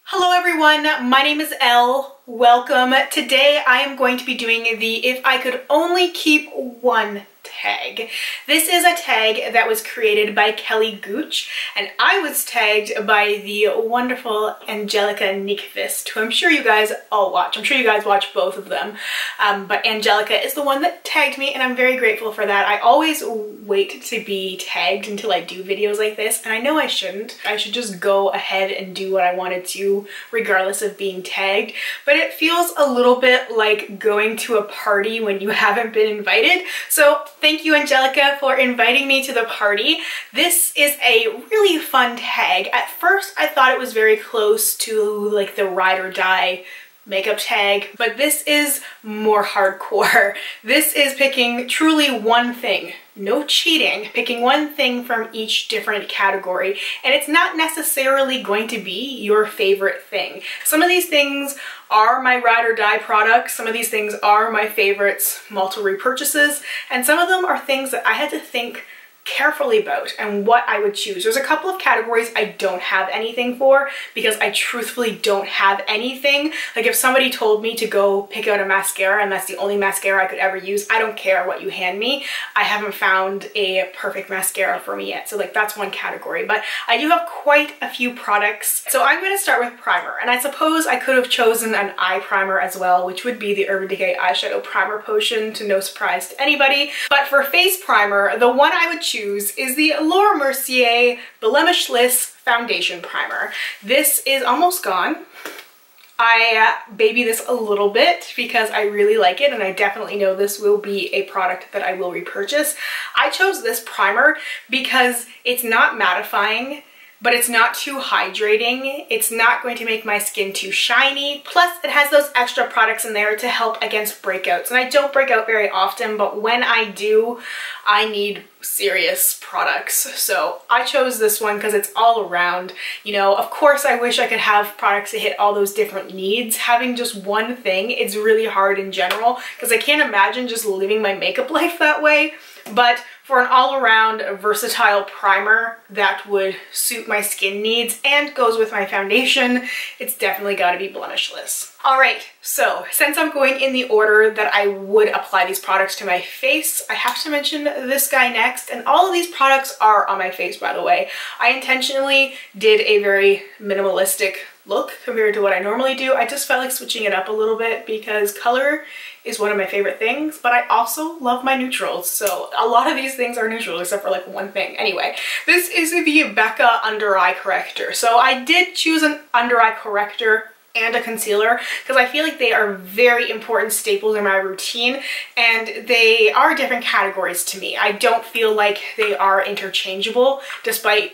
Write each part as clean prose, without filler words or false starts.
Hello everyone, my name is Elle. Welcome. Today I am going to be doing the If I Could Only Keep One tag. This is a tag that was created by Gooch, and I was tagged by the wonderful Angelica Nyqvist, who I'm sure you guys all watch. I'm sure you guys watch both of them, but Angelica is the one that tagged me, and I'm very grateful for that. I always wait to be tagged until I do videos like this, and I know I shouldn't. I should just go ahead and do what I wanted to regardless of being tagged, but it feels a little bit like going to a party when you haven't been invited. So thank you, Angelica, for inviting me to the party. This is a really fun tag. At first, I thought it was very close to like the ride or die makeup tag, but this is more hardcore. This is picking truly one thing. No cheating, picking one thing from each different category, and it's not necessarily going to be your favorite thing. Some of these things are my ride or die products, some of these things are my favorites, multiple repurchases, and some of them are things that I had to think carefully about and what I would choose. There's a couple of categories I don't have anything for because I truthfully don't have anything. Like if somebody told me to go pick out a mascara and that's the only mascara I could ever use, I don't care what you hand me. I haven't found a perfect mascara for me yet. So like that's one category, but I do have quite a few products. So I'm going to start with primer, and I suppose I could have chosen an eye primer as well, which would be the Urban Decay Eyeshadow Primer Potion, to no surprise to anybody. But for face primer, the one I would choose is the Mercier Blemishless Foundation Primer. This is almost gone. I baby this a little bit because I really like it, and I definitely know this will be a product that I will repurchase. I chose this primer because it's not mattifying, but it's not too hydrating. It's not going to make my skin too shiny. Plus, it has those extra products in there to help against breakouts. And I don't break out very often, but when I do, I need serious products. So I chose this one because it's all around. You know, of course, I wish I could have products to hit all those different needs. Having just one thing, it's really hard in general because I can't imagine just living my makeup life that way. But for an all-around versatile primer that would suit my skin needs and goes with my foundation, it's definitely got to be blemishless. All right, so since I'm going in the order that I would apply these products to my face, I have to mention this guy next, and all of these products are on my face, by the way. I intentionally did a very minimalistic look compared to what I normally do. I just felt like switching it up a little bit because color is one of my favorite things, but I also love my neutrals. So a lot of these things are neutrals except for like one thing. Anyway, this is the Becca Under Eye Corrector. So I did choose an under eye corrector and a concealer because I feel like they are very important staples in my routine, and they are different categories to me. I don't feel like they are interchangeable despite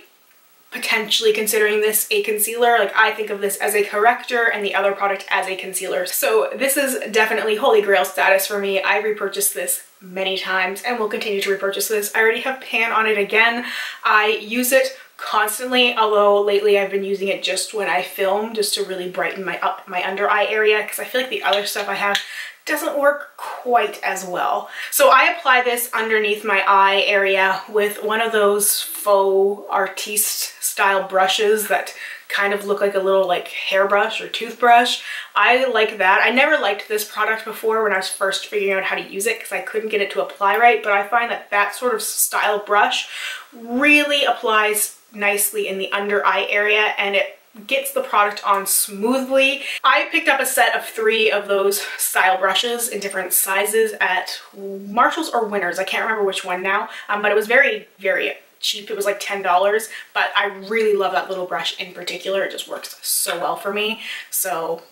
potentially considering this a concealer. Like, I think of this as a corrector and the other product as a concealer. So this is definitely holy grail status for me. I repurchased this many times and will continue to repurchase this. I already have pan on it again. I use it constantly, although lately I've been using it just when I film, just to really brighten my under eye area, because I feel like the other stuff I have doesn't work quite as well. So I apply this underneath my eye area with one of those faux artiste style brushes that kind of look like a little like hairbrush or toothbrush. I like that. I never liked this product before when I was first figuring out how to use it because I couldn't get it to apply right, but I find that that sort of style brush really applies nicely in the under eye area, and it gets the product on smoothly. I picked up a set of 3 of those style brushes in different sizes at Marshalls or Winners. I can't remember which one now, but it was very, very cheap. It was like $10, but I really love that little brush in particular. It just works so well for me. So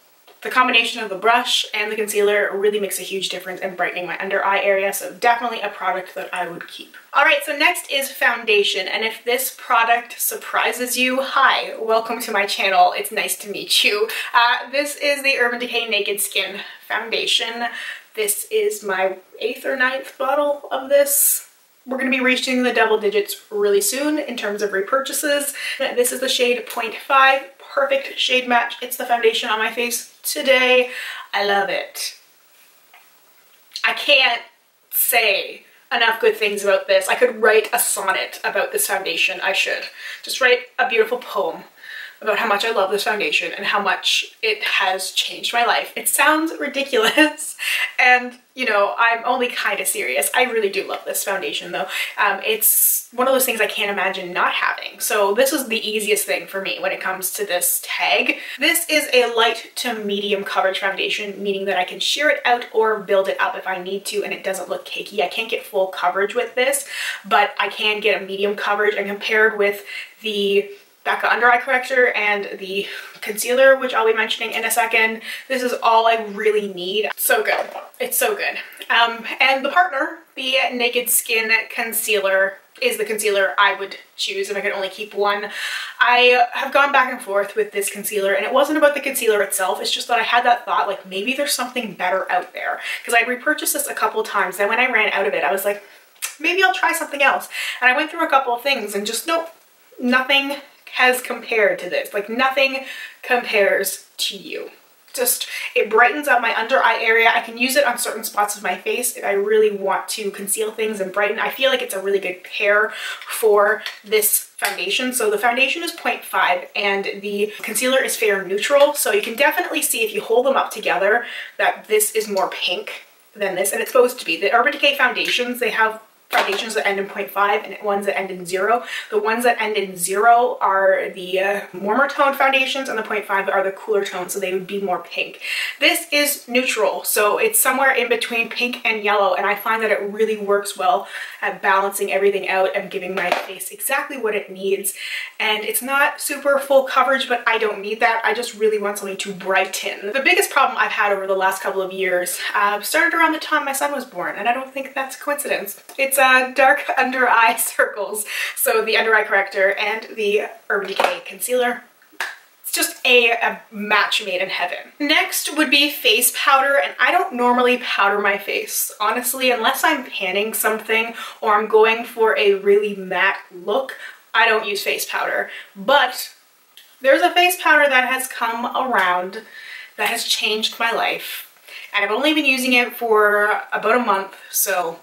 the combination of the brush and the concealer really makes a huge difference in brightening my under eye area, so definitely a product that I would keep. Alright, so next is foundation, and if this product surprises you, hi, welcome to my channel. It's nice to meet you. This is the Urban Decay Naked Skin Foundation. This is my 8th or 9th bottle of this. We're going to be reaching the double digits really soon in terms of repurchases. This is the shade 0.5. Perfect shade match. It's the foundation on my face today. I love it. I can't say enough good things about this. I could write a sonnet about this foundation. I should. Just write a beautiful poem about how much I love this foundation and how much it has changed my life. It sounds ridiculous and, you know, I'm only kind of serious. I really do love this foundation though. It's one of those things I can't imagine not having. So this was the easiest thing for me when it comes to this tag. This is a light to medium coverage foundation, meaning that I can sheer it out or build it up if I need to and it doesn't look cakey. I can't get full coverage with this, but I can get a medium coverage, and compared with the Becca under eye corrector and the concealer, which I'll be mentioning in a second, this is all I really need. So good. It's so good. And the partner, the Naked Skin concealer, is the concealer I would choose if I could only keep one. I have gone back and forth with this concealer, and it wasn't about the concealer itself, it's just that I had that thought, like, maybe there's something better out there. Because I'd repurchased this a couple times, and when I ran out of it, I was like, maybe I'll try something else. And I went through a couple of things and just, nope, nothing has compared to this. Like, nothing compares to you. Just, it brightens up my under eye area. I can use it on certain spots of my face if I really want to conceal things and brighten. I feel like it's a really good pair for this foundation. So the foundation is 0.5 and the concealer is fair neutral. So you can definitely see if you hold them up together that this is more pink than this, and it's supposed to be. The Urban Decay foundations, they have foundations that end in 0.5 and ones that end in 0. The ones that end in 0 are the warmer toned foundations, and the 0.5 are the cooler tones, so they would be more pink. This is neutral, so it's somewhere in between pink and yellow, and I find that it really works well at balancing everything out and giving my face exactly what it needs. And it's not super full coverage, but I don't need that. I just really want something to brighten. The biggest problem I've had over the last couple of years started around the time my son was born, and I don't think that's a coincidence. It's dark under eye circles. So the under eye corrector and the Urban Decay concealer, it's just a match made in heaven. Next would be face powder, and I don't normally powder my face, honestly, unless I'm panning something or I'm going for a really matte look. I don't use face powder, but there's a face powder that has come around that has changed my life, and I've only been using it for about a month, so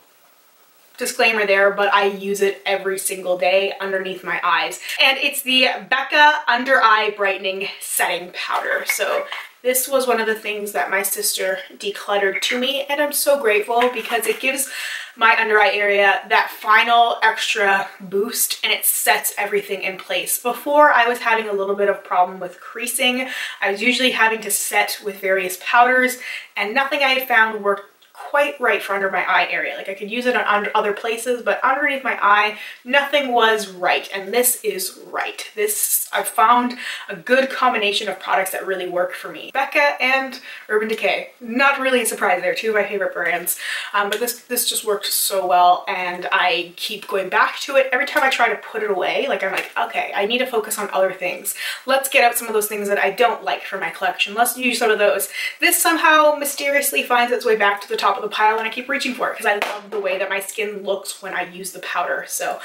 disclaimer there, but I use it every single day underneath my eyes. And it's the Becca Under Eye Brightening Setting Powder. So this was one of the things that my sister decluttered to me, and I'm so grateful because it gives my under eye area that final extra boost, and it sets everything in place. Before, I was having a little bit of problem with creasing. I was usually having to set with various powders, and nothing I had found worked quite right for under my eye area. Like, I could use it on other places, but underneath my eye, nothing was right, and this is right. This, I've found a good combination of products that really work for me. Becca and Urban Decay, not really a surprise, they're two of my favorite brands, but this just worked so well, and I keep going back to it. Every time I try to put it away, like, I'm like, okay, I need to focus on other things. Let's get out some of those things that I don't like for my collection. Let's use some of those. This somehow mysteriously finds its way back to the top of the pile, and I keep reaching for it because I love the way that my skin looks when I use the powder. So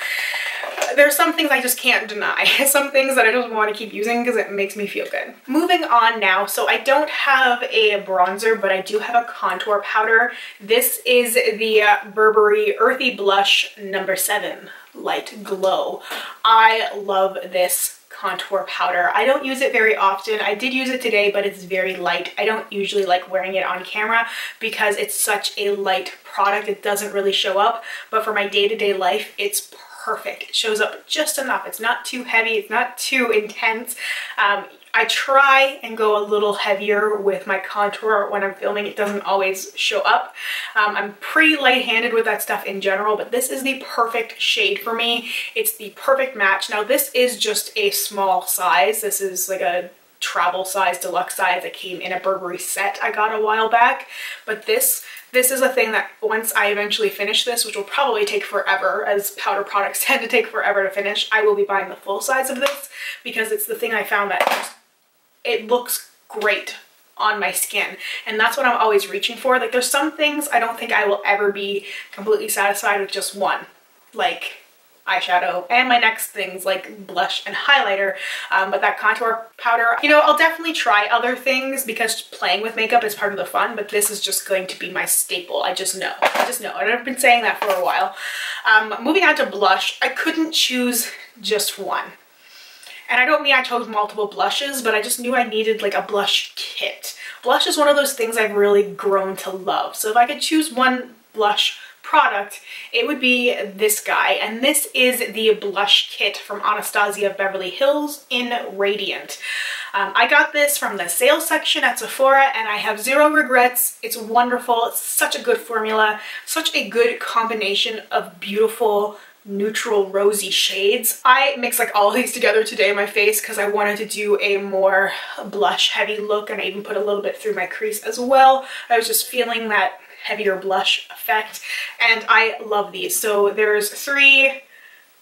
there's some things I just can't deny. Some things that I just want to keep using because it makes me feel good. Moving on now, so I don't have a bronzer, but I do have a contour powder. This is the Burberry Earthy Blush No. 7 Light Glow. I love this contour powder. I don't use it very often. I did use it today, but it's very light. I don't usually like wearing it on camera because it's such a light product. It doesn't really show up, but for my day-to-day life, it's perfect. It shows up just enough. It's not too heavy. It's not too intense. I try and go a little heavier with my contour when I'm filming. It doesn't always show up. I'm pretty light-handed with that stuff in general, but this is the perfect shade for me. It's the perfect match. Now, this is just a small size. This is like a travel size, deluxe size that came in a Burberry set I got a while back, but this is a thing that once I eventually finish this, which will probably take forever, as powder products tend to take forever to finish, I will be buying the full size of this because it's the thing I found that just, it looks great on my skin, and that's what I'm always reaching for. Like, there's some things I don't think I will ever be completely satisfied with just one, like eyeshadow, and my next things like blush and highlighter, but that contour powder, you know, I'll definitely try other things because playing with makeup is part of the fun, but this is just going to be my staple. I just know, and I've been saying that for a while. Moving on to blush, I couldn't choose just one. And I don't mean I chose multiple blushes, but I just knew I needed like a blush kit. Blush is one of those things I've really grown to love. So if I could choose one blush product, it would be this guy, and this is the blush kit from Anastasia Beverly Hills in Radiant. I got this from the sales section at Sephora and I have zero regrets. It's wonderful. It's such a good formula, such a good combination of beautiful neutral rosy shades. I mixed like all of these together today in my face because I wanted to do a more blush heavy look, and I even put a little bit through my crease as well. I was just feeling that heavier blush effect, and I love these. So there's 3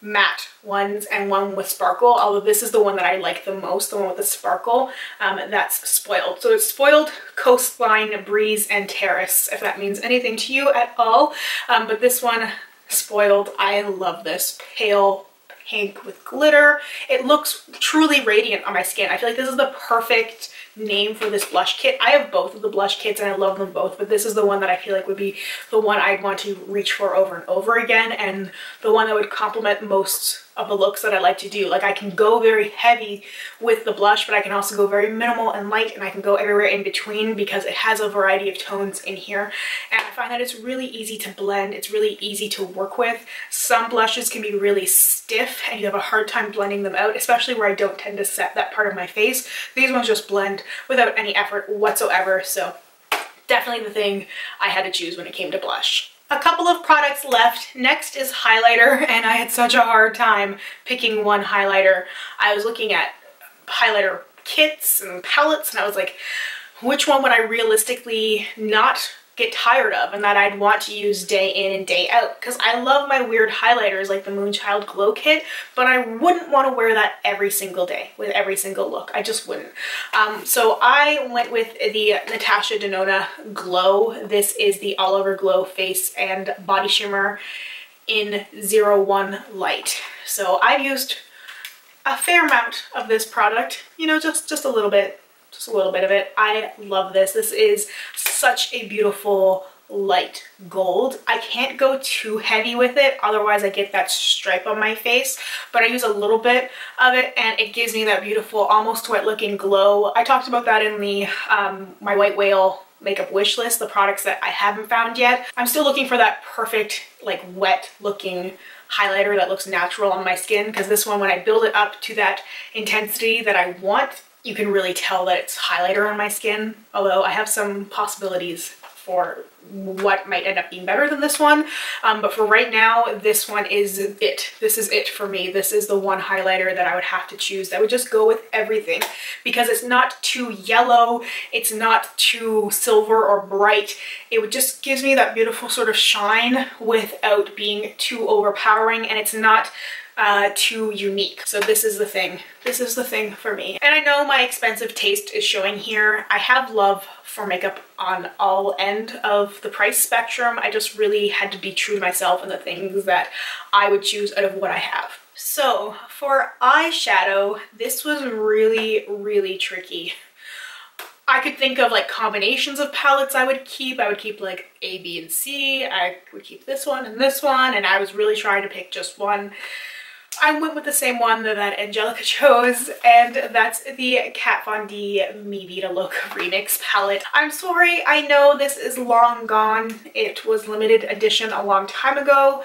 matte ones and 1 with sparkle, although this is the one that I like the most, the one with the sparkle. That's Spoiled. So it's Spoiled, Coastline, Breeze, and Terrace, if that means anything to you at all. But this one, Spoiled, I love this. Pale pink with glitter. It looks truly radiant on my skin. I feel like this is the perfect name for this blush kit. I have both of the blush kits and I love them both, but this is the one that I feel like would be the one I'd want to reach for over and over again, and the one that would complement most of the looks that I like to do. Like, I can go very heavy with the blush, but I can also go very minimal and light, and I can go everywhere in between because it has a variety of tones in here. And I find that it's really easy to blend. It's really easy to work with. Some blushes can be really stiff and you have a hard time blending them out, especially where I don't tend to set that part of my face. These ones just blend without any effort whatsoever. So definitely the thing I had to choose when it came to blush. A couple of products left. Next is highlighter, and I had such a hard time picking one highlighter. I was looking at highlighter kits and palettes, and I was like, which one would I realistically not get tired of and that I'd want to use day in and day out? Because I love my weird highlighters like the Moonchild Glow Kit, but I wouldn't want to wear that every single day with every single look. I just wouldn't. So I went with the Natasha Denona Glow. This is the All Over Glow Face and Body Shimmer in 01 Light. So I've used a fair amount of this product, you know, just a little bit. Just a little bit of it. I love this. This is such a beautiful light gold. I can't go too heavy with it, otherwise I get that stripe on my face, but I use a little bit of it and it gives me that beautiful, almost wet looking glow. I talked about that in the my White Whale makeup wish list, the products that I haven't found yet. I'm still looking for that perfect, like, wet looking highlighter that looks natural on my skin, because this one, when I build it up to that intensity that I want, you can really tell that it's highlighter on my skin, although I have some possibilities for what might end up being better than this one. But for right now, this one is it. This is it for me. This is the one highlighter that I would have to choose that would just go with everything, because it's not too yellow, it's not too silver or bright. It would just gives me that beautiful sort of shine without being too overpowering, and it's not too unique. So this is the thing. This is the thing for me. And I know my expensive taste is showing here. I have love for makeup on all end of the price spectrum. I just really had to be true to myself and the things that I would choose out of what I have. So for eyeshadow, this was really, really tricky. I could think of like combinations of palettes I would keep. I would keep like A, B, and C. I would keep this one, and I was really trying to pick just one. I went with the same one that Angelica chose, and that's the Kat Von D Mi Vida Loca Remix palette. I'm sorry, I know this is long gone. It was limited edition a long time ago,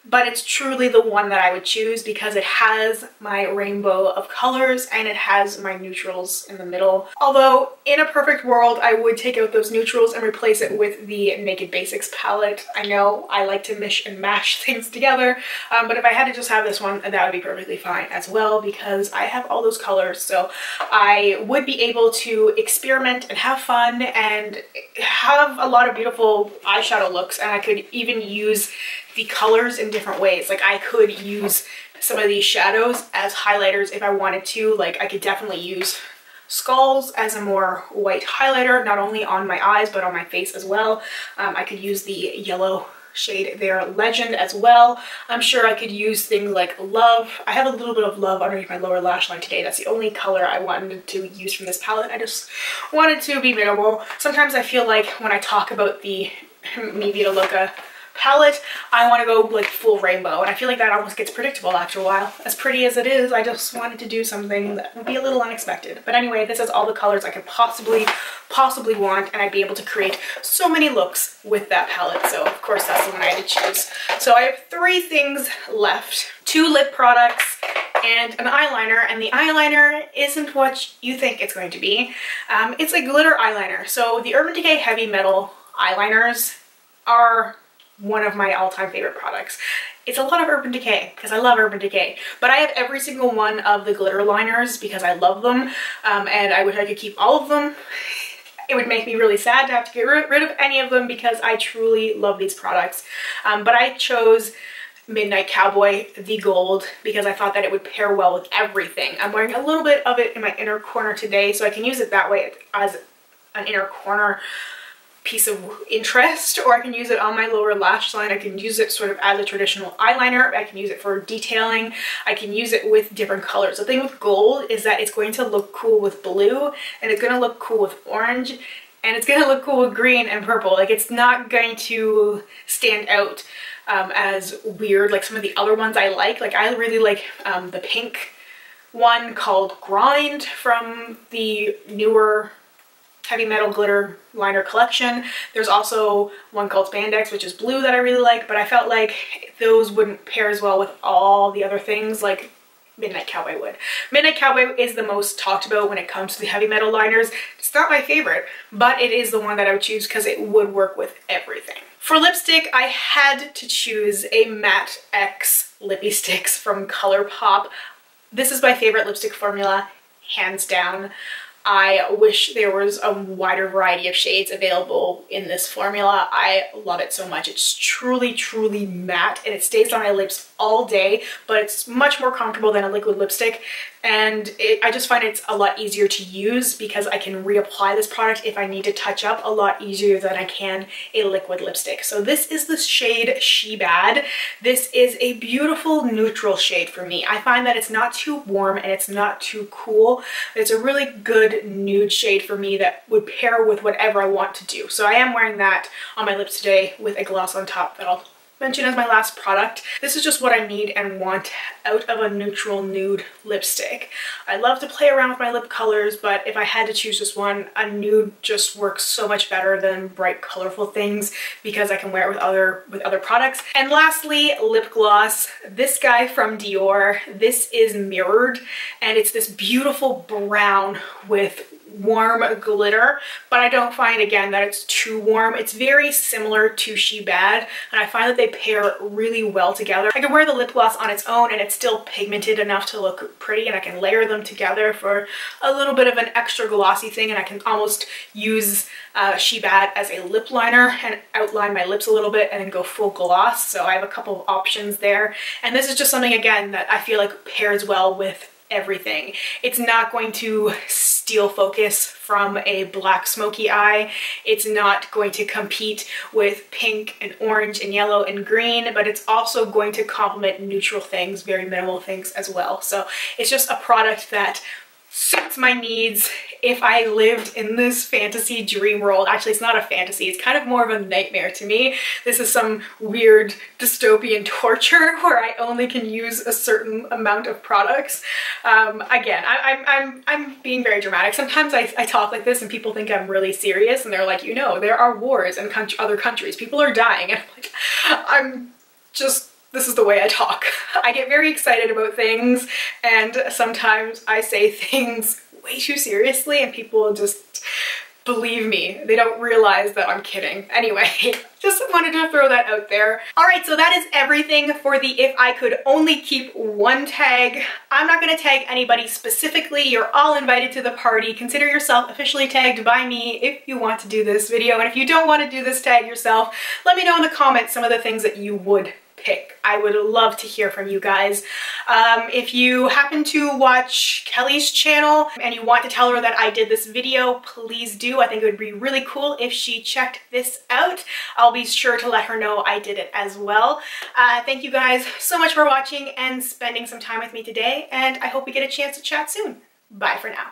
but it's truly the one that I would choose because it has my rainbow of colors and it has my neutrals in the middle. Although in a perfect world, I would take out those neutrals and replace it with the Naked Basics palette. I know I like to mish and mash things together, but if I had to just have this one, that would be perfectly fine as well, because I have all those colors. So I would be able to experiment and have fun and have a lot of beautiful eyeshadow looks, and I could even use the colors in different ways. Like, I could use some of these shadows as highlighters if I wanted to. Like, I could definitely use Skulls as a more white highlighter, not only on my eyes but on my face as well. I could use the yellow shade there, Legend, as well. I'm sure I could use things like Love. I have a little bit of Love underneath my lower lash line today. That's the only color I wanted to use from this palette. I just wanted to be minimal. Sometimes I feel like when I talk about the Mi Vida Loca palette, I want to go like full rainbow, and I feel like that almost gets predictable after a while. As pretty as it is, I just wanted to do something that would be a little unexpected. But anyway, this is all the colors I could possibly want, and I'd be able to create so many looks with that palette. So of course that's the one I had to choose. So I have 3 things left: 2 lip products and an eyeliner, and the eyeliner isn't what you think it's going to be. It's a glitter eyeliner. So the Urban Decay Heavy Metal eyeliners are one of my all-time favorite products. It's a lot of Urban Decay because I love Urban Decay, but I have every single one of the glitter liners because I love them, and I wish I could keep all of them. It would make me really sad to have to get rid of any of them because I truly love these products. But I chose Midnight Cowboy, the gold, because I thought that it would pair well with everything. I'm wearing a little bit of it in my inner corner today, so I can use it that way as an inner corner piece of interest, or I can use it on my lower lash line. I can use it sort of as a traditional eyeliner. I can use it for detailing. I can use it with different colors. The thing with gold is that it's going to look cool with blue, and it's going to look cool with orange, and it's going to look cool with green and purple. Like, it's not going to stand out as weird like some of the other ones I like. Like, I really like the pink one called Grind from the newer Heavy Metal Glitter Liner collection. There's also one called Spandex, which is blue, that I really like, but I felt like those wouldn't pair as well with all the other things like Midnight Cowboy would. Midnight Cowboy is the most talked about when it comes to the heavy metal liners. It's not my favorite, but it is the one that I would choose because it would work with everything. For lipstick, I had to choose a Matte X Lippie Stix from ColourPop. This is my favorite lipstick formula, hands down. I wish there was a wider variety of shades available in this formula. I love it so much. It's truly, truly matte, and it stays on my lips all day, but it's much more comfortable than a liquid lipstick. And I just find it's a lot easier to use because I can reapply this product if I need to touch up a lot easier than I can a liquid lipstick. So this is the shade She Bad. This is a beautiful neutral shade for me. I find that it's not too warm and it's not too cool. It's a really good nude shade for me that would pair with whatever I want to do. So I am wearing that on my lips today with a gloss on top that I'll mention as my last product. This is just what I need and want out of a neutral nude lipstick. I love to play around with my lip colors, but if I had to choose just one, a nude just works so much better than bright colorful things because I can wear it with other products. And lastly, lip gloss. This guy from Dior. This is Mirrored, and it's this beautiful brown with warm glitter, but I don't find again that it's too warm. It's very similar to She Bad, and I find that they pair really well together. I can wear the lip gloss on its own and it's still pigmented enough to look pretty, and I can layer them together for a little bit of an extra glossy thing, and I can almost use She Bad as a lip liner and outline my lips a little bit and then go full gloss. So I have a couple of options there, and this is just something again that I feel like pairs well with everything. It's not going to steal focus from a black smoky eye. It's not going to compete with pink and orange and yellow and green, but it's also going to complement neutral things, very minimal things as well. So it's just a product that suits my needs if I lived in this fantasy dream world. Actually, it's not a fantasy, it's kind of more of a nightmare to me. This is some weird dystopian torture where I only can use a certain amount of products. Again, I'm being very dramatic. Sometimes I talk like this and people think I'm really serious, and they're like, you know, there are wars in other countries. People are dying. And I'm like, this is the way I talk. I get very excited about things, and sometimes I say things way too seriously and people just believe me. They don't realize that I'm kidding. Anyway, just wanted to throw that out there. All right, so that is everything for the If I Could Only Keep One tag. I'm not gonna tag anybody specifically. You're all invited to the party. Consider yourself officially tagged by me if you want to do this video. And if you don't want to do this tag yourself, let me know in the comments some of the things that you would pick. I would love to hear from you guys. If you happen to watch Kelly's channel and you want to tell her that I did this video, please do. I think it would be really cool if she checked this out. I'll be sure to let her know I did it as well. Thank you guys so much for watching and spending some time with me today, and I hope we get a chance to chat soon. Bye for now.